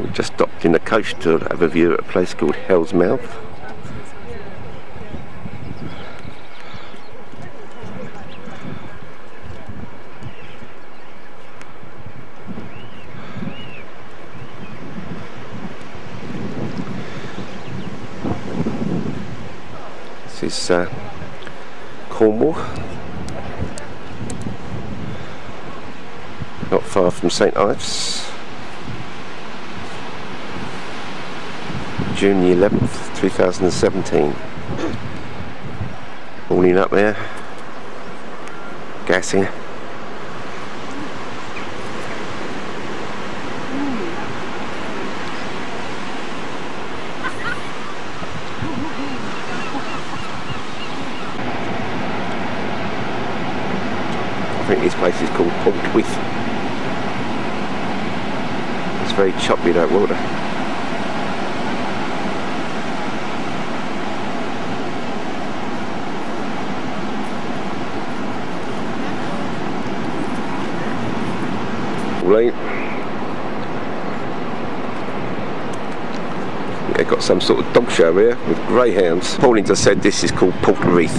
We just stopped in the coast to have a view at a place called Hell's Mouth. This is Cornwall, not far from St Ives. June the 11th, 2017. Morning up there, gassing. I think this place is called Portwith. It's very choppy, that water. Yeah, got some sort of dog show here with greyhounds. Pauline just said this is called Portwith.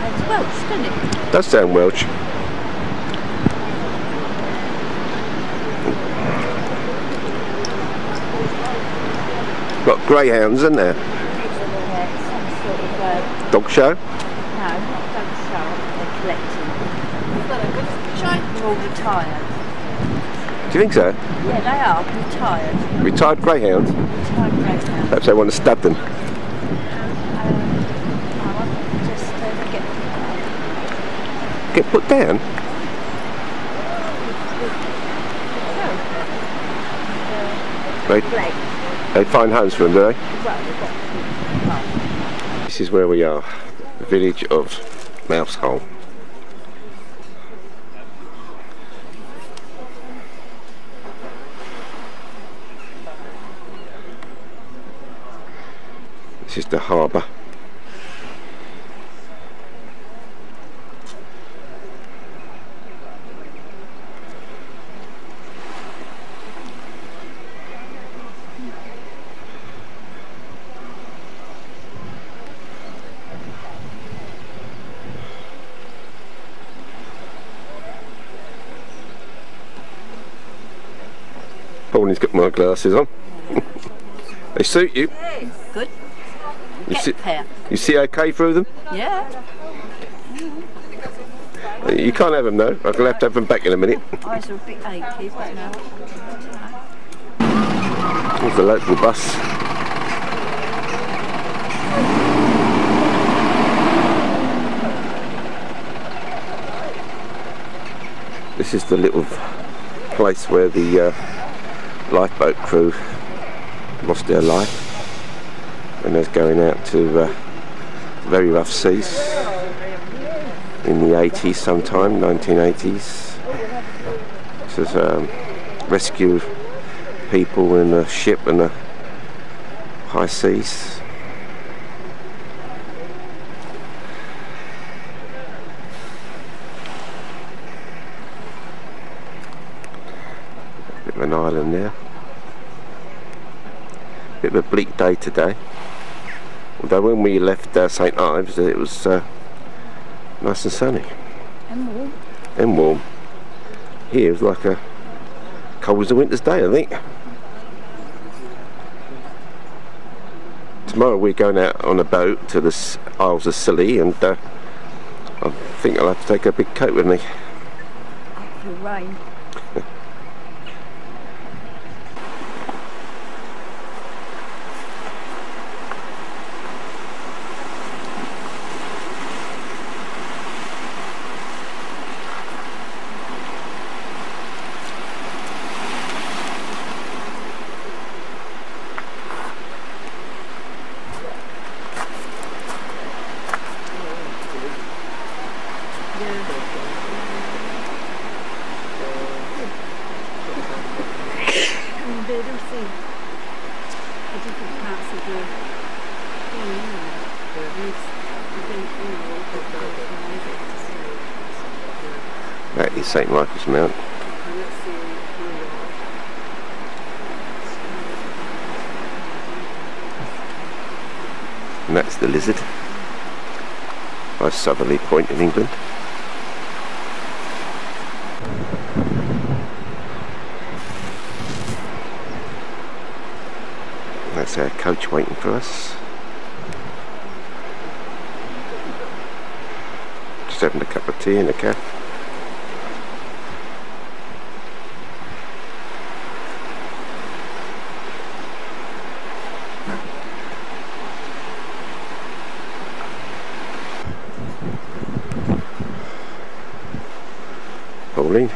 It's Welsh, doesn't it? Does sound Welsh. Got greyhounds, isn't there? Some sort of Dog show? no, not dog show. They're collecting. They're all retired. Do you think so? Yeah, they are retired. Retired greyhounds? Retired greyhounds. Perhaps they want to stab them. Just Get put down? They find homes for them, do they? This is where we are, the village of Mousehole. This is the harbour. Pauline's got my glasses on. They suit you. good. You see okay through them? Yeah. You can't have them though. I'm going to have to have them back in a minute. Eyes are a bit achy, but no. Here's the local bus. This is the little place where the lifeboat crew lost their life when they was going out to very rough seas in the 80s sometime, 1980s. This is rescue people in a ship in the high seas. Bit of an island there. Bit of a bleak day today. Although when we left St Ives it was nice and sunny. And warm. And warm. Here it was like a cold as a winter's day, I think. Tomorrow we're going out on a boat to the Isles of Scilly, and I think I'll have to take a big coat with me. For rain. That is St Michael's Mount. And that's the Lizard, by Southerly Point in England. That's our coach waiting for us. Just having a cup of tea in a cafe. Pauline.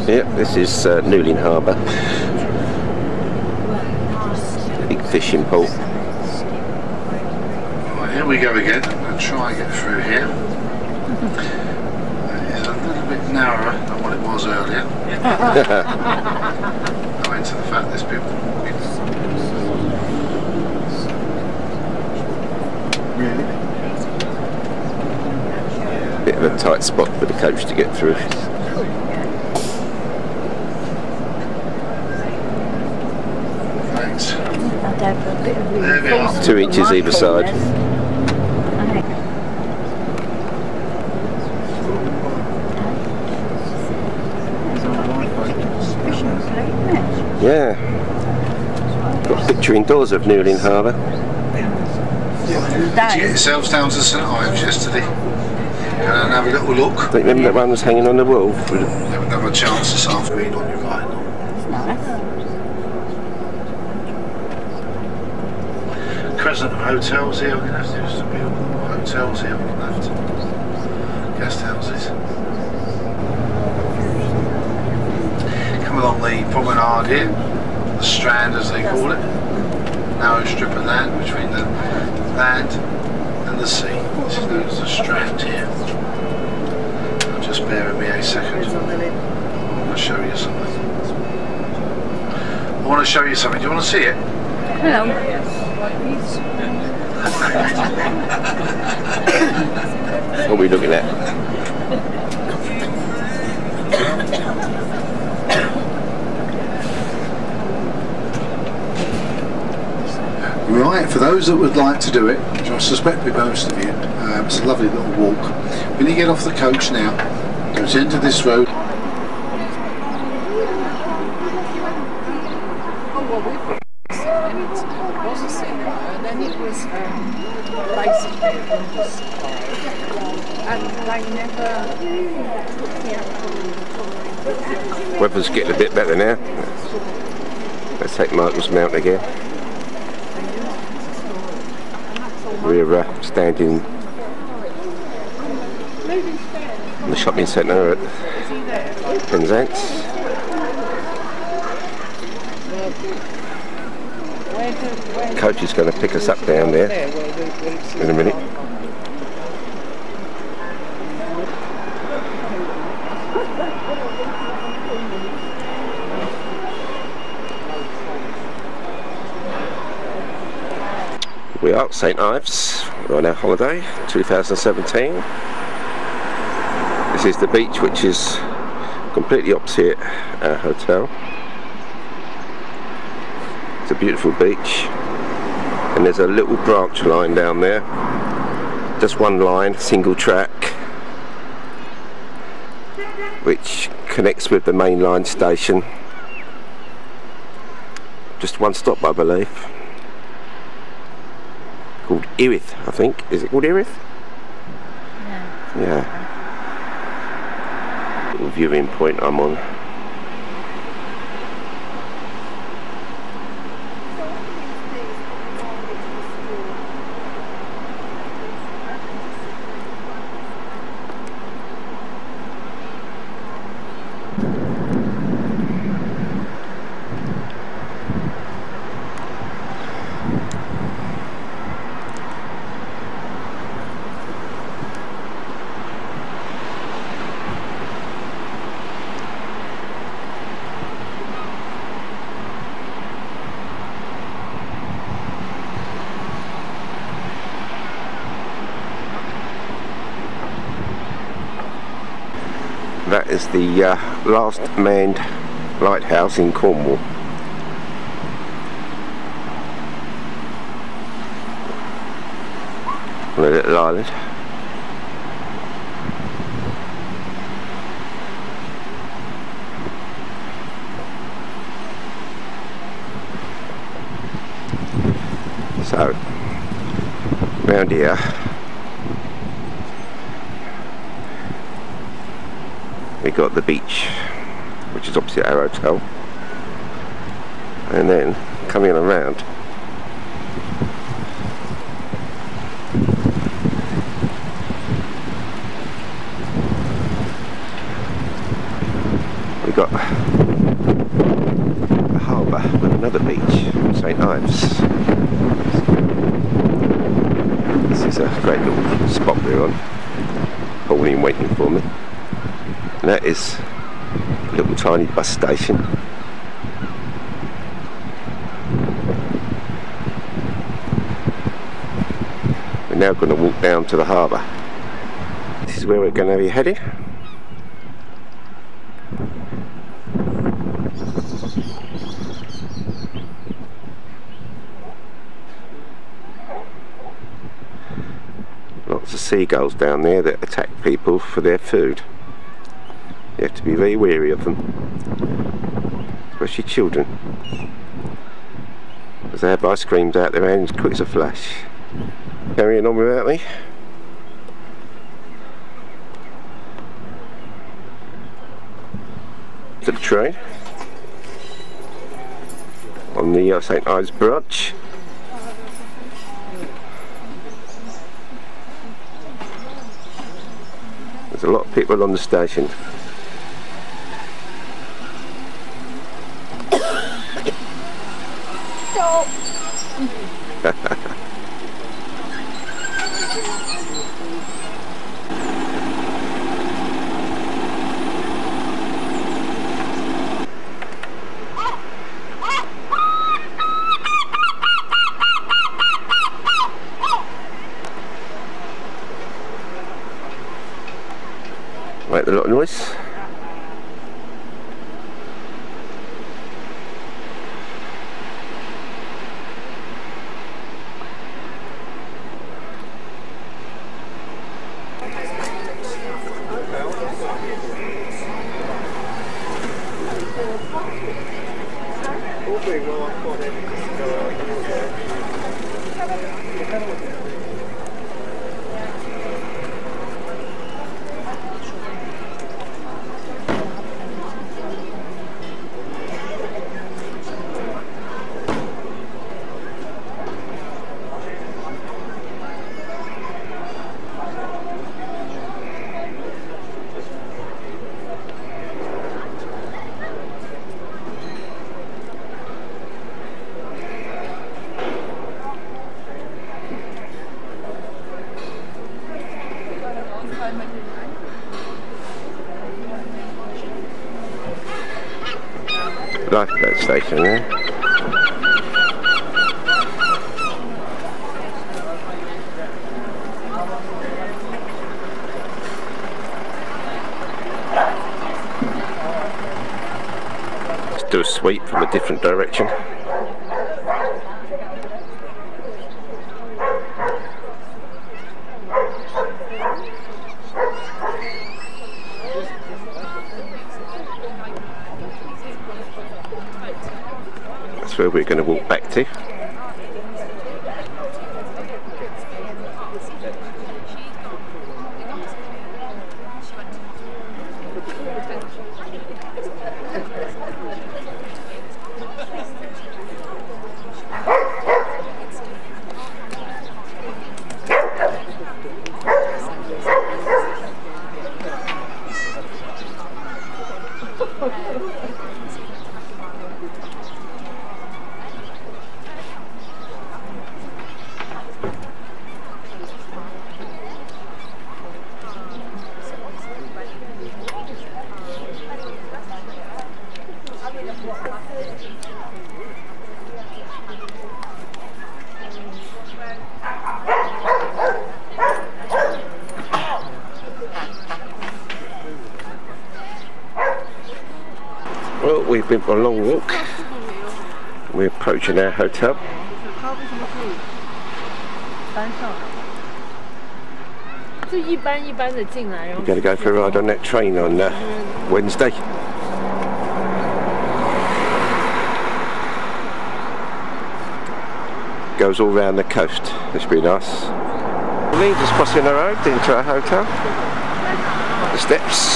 Yep, this is Newlyn Harbour, big fishing port. Right, here we go again. I'm going to try and get through here. It's a little bit narrower than what it was earlier. Owing to the fact there's people. Bit of a tight spot for the coach to get through. Thanks. There we are. 2 inches either side. Yeah. Got a picture indoors of Newlyn Harbour. Did you get yourselves down to St Ives yesterday? And have a little look. Don't you remember that one was hanging on the wall? Haven't had a chance this afternoon on your right. Crescent of hotels here. We're going to have to do some hotels here. We're going to have to guest houses. Come along the promenade here, the Strand as they call it. Narrow strip of land between the land and the sea. This is known as the Strand here. Now just bear with me a second. I want to show you something. I want to show you something. Do you want to see it? Hello. What are we looking at? Right, for those that would like to do it, which I suspect be most of you, it's a lovely little walk. When you get off the coach now, goes into this road. Was a cinema, and then it was basically a water supply, and they never took the Weather's getting a bit better now. Let's take Michael's Mount again. We're standing in the shopping centre at Penzance. Coach is going to pick us up down there in a minute. We are at St Ives. We're on our holiday, 2017. This is the beach, which is completely opposite our hotel. It's a beautiful beach, and there's a little branch line down there, just one line, single track, which connects with the main line station. Just one stop, I believe, called Erith, I think. Is it called Erith? Yeah. Little viewing point I'm on. That is the last manned lighthouse in Cornwall. On a little island. So, round here we got the beach, which is opposite our hotel, and then coming around we got a harbour with another beach, St Ives. This is a great little spot we're on. Pauline waiting for me. And that is a little tiny bus station. We're now going to walk down to the harbour. This is where we're going to be heading. Lots of seagulls down there that attack people for their food. You have to be very wary of them, especially children, because they have ice creams out their hands quick as a flash. Carrying on without me. To the train on the St Ives branch. There's a lot of people on the station. Stop! Make a lot of noise. Lifeboat station there. Let's do a sweep from a different direction. That's where we're going to walk back to. Well, we've been for a long walk. We're approaching our hotel. We're going to go for a ride on that train on Wednesday. Goes all round the coast. This should be nice. We're just crossing the road into our hotel. The steps.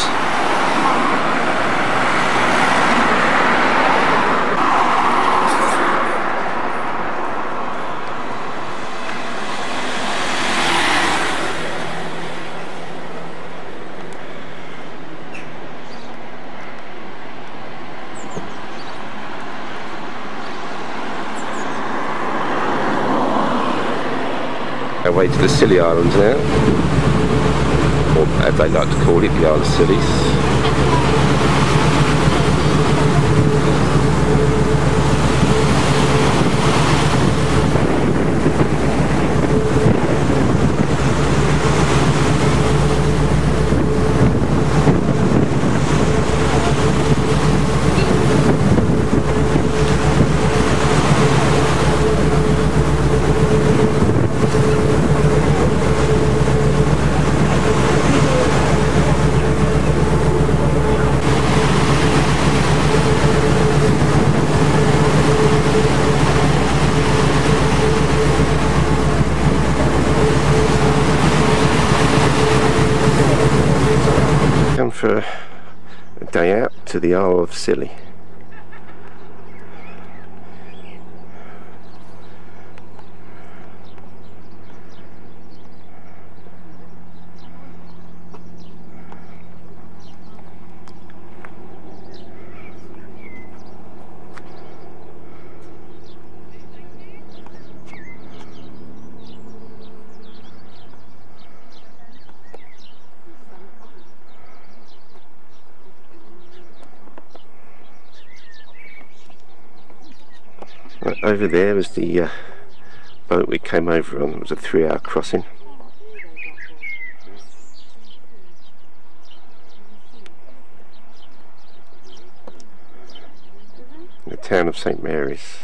Our way to the Scilly Islands now, or as they like to call it, the Isle of Scillies. For a day out to the Isle of Scilly. Over there was the boat we came over on. It was a 3-hour crossing. The town of St. Mary's.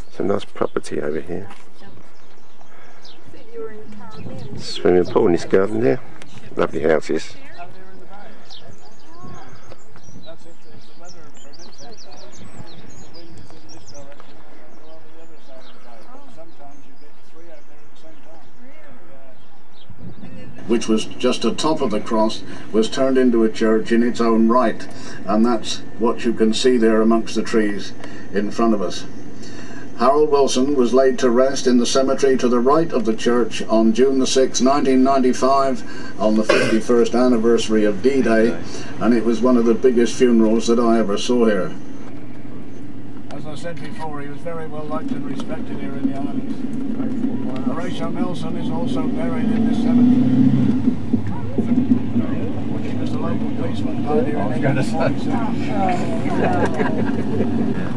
It's a nice property over here. Swimming pool in this garden there. Lovely houses. Which was just atop of the cross, was turned into a church in its own right, and that's what you can see there amongst the trees in front of us. Harold Wilson was laid to rest in the cemetery to the right of the church on June the 6th, 1995, on the 51st anniversary of D-Day, and it was one of the biggest funerals that I ever saw here. As I said before, he was very well liked and respected here in the islands. Horatio Nelson is also buried in this cemetery, which was the local policeman died here in 1847.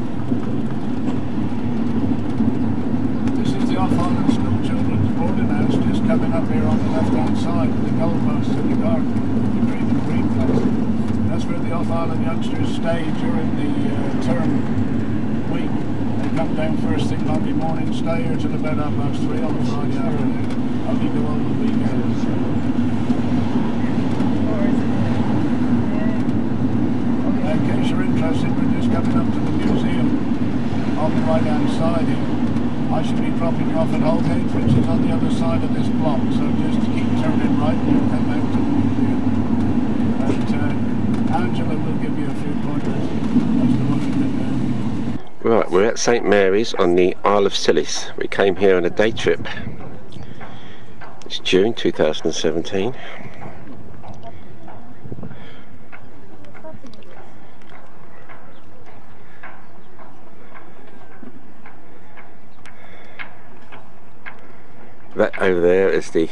The off-island school children's boarding house just coming up here on the left-hand side with the goalposts in the garden, the green place. That's where the off-island youngsters stay during the term week. They come down first thing Monday morning, stay here till about 3:30 on the Friday afternoon. Only go on the weekends. In case you're interested, we're just coming up to the museum on the right-hand side here. I should be dropping you off at Holgate, which is on the other side of this block, so just keep turning right and you'll come out to the museum. And Angela will give you a few pointers as to what you can do. Right, we're at St. Mary's on the Isle of Scillies. We came here on a day trip. It's June 2017. That over there is the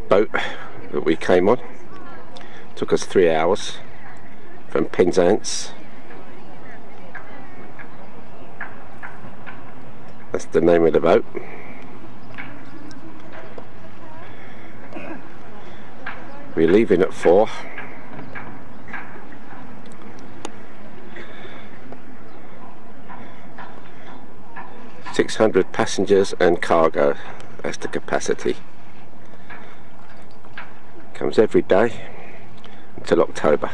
boat that we came on. Took us 3 hours from Penzance. That's the name of the boat. We're leaving at 4. .600 passengers and cargo. That's the capacity. Comes every day until October.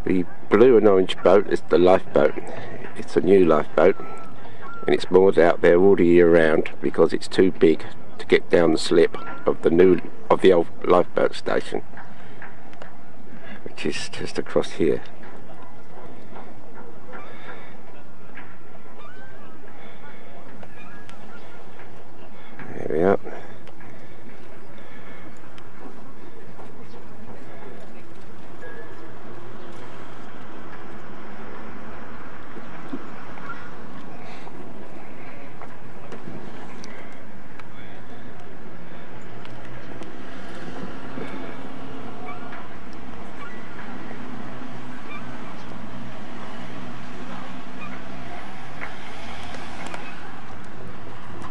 The blue and orange boat is the lifeboat. It's a new lifeboat and it's moored out there all the year round because it's too big to get down the slip of the old lifeboat station, which is just across here. There we are.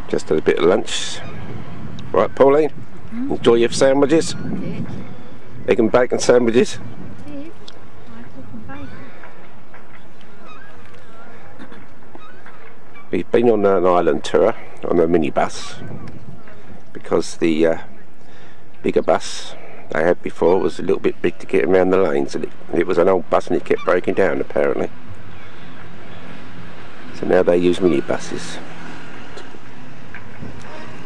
Just had a bit of lunch. Right, Pauline? Enjoy your sandwiches? Egg and bacon sandwiches? We've been on an island tour on a minibus because the bigger bus they had before was a little bit big to get around the lanes, and it was an old bus and it kept breaking down apparently. So now they use minibuses.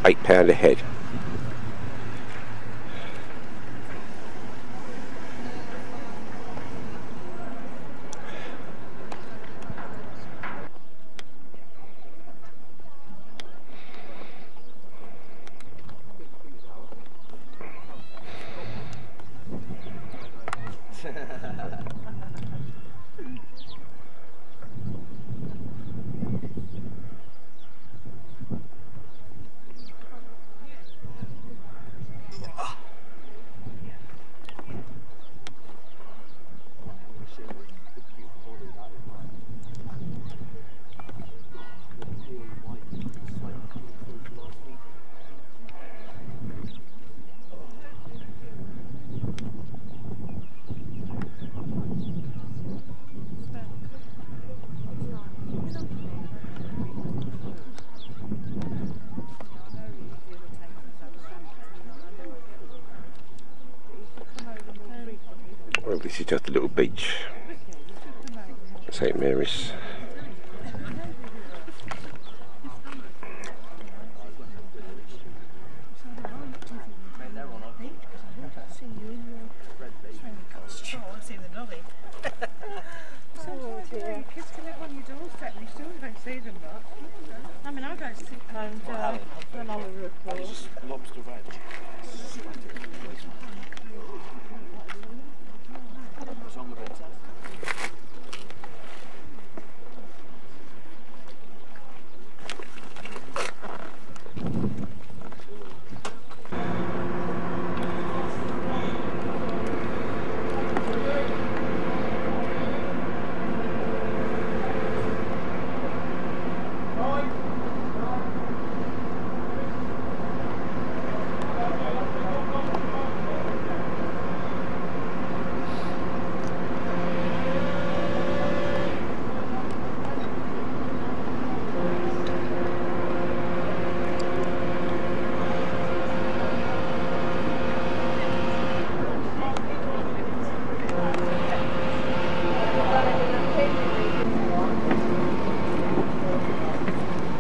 £8 a head. Well, this is just a little beach, St Mary's. Kids can live on your doorstep and you still don't see them much. I mean, I don't sit home when I was recording. Lobster veg.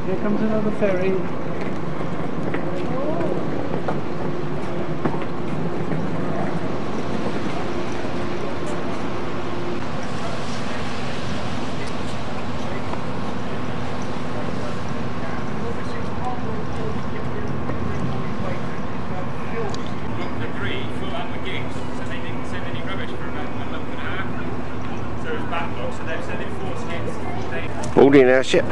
Here comes another ferry. Debris full up the gigs, so they didn't send any rubbish for about a month. Aldine airship.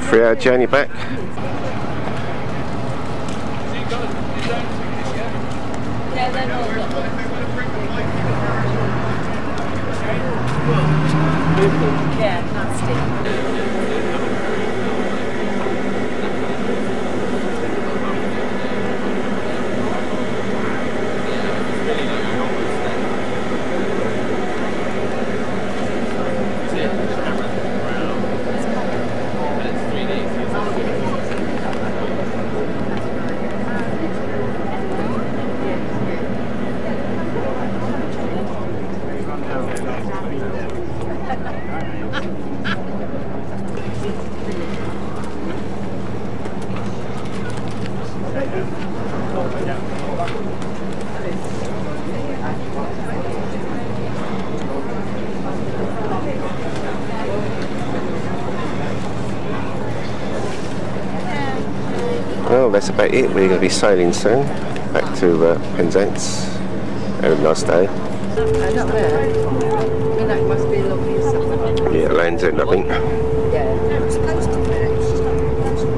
3-hour journey back. Yeah, nasty. Well, that's about it. We're going to be sailing soon back to Penzance. Have a nice day. Not there. I mean, that must be lovely or something. Yeah, lands end, I think. Yeah. It's close to there. It's just not close to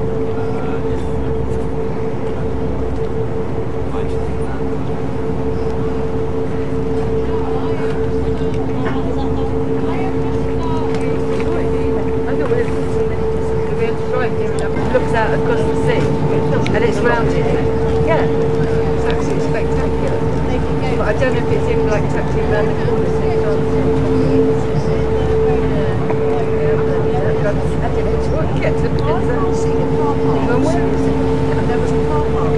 looks out across the sea and it's rounded. Yeah, it's absolutely spectacular. But I don't know if it's in like tucked in around the corner. Get to the Penzance. And where is it? And there was a car park.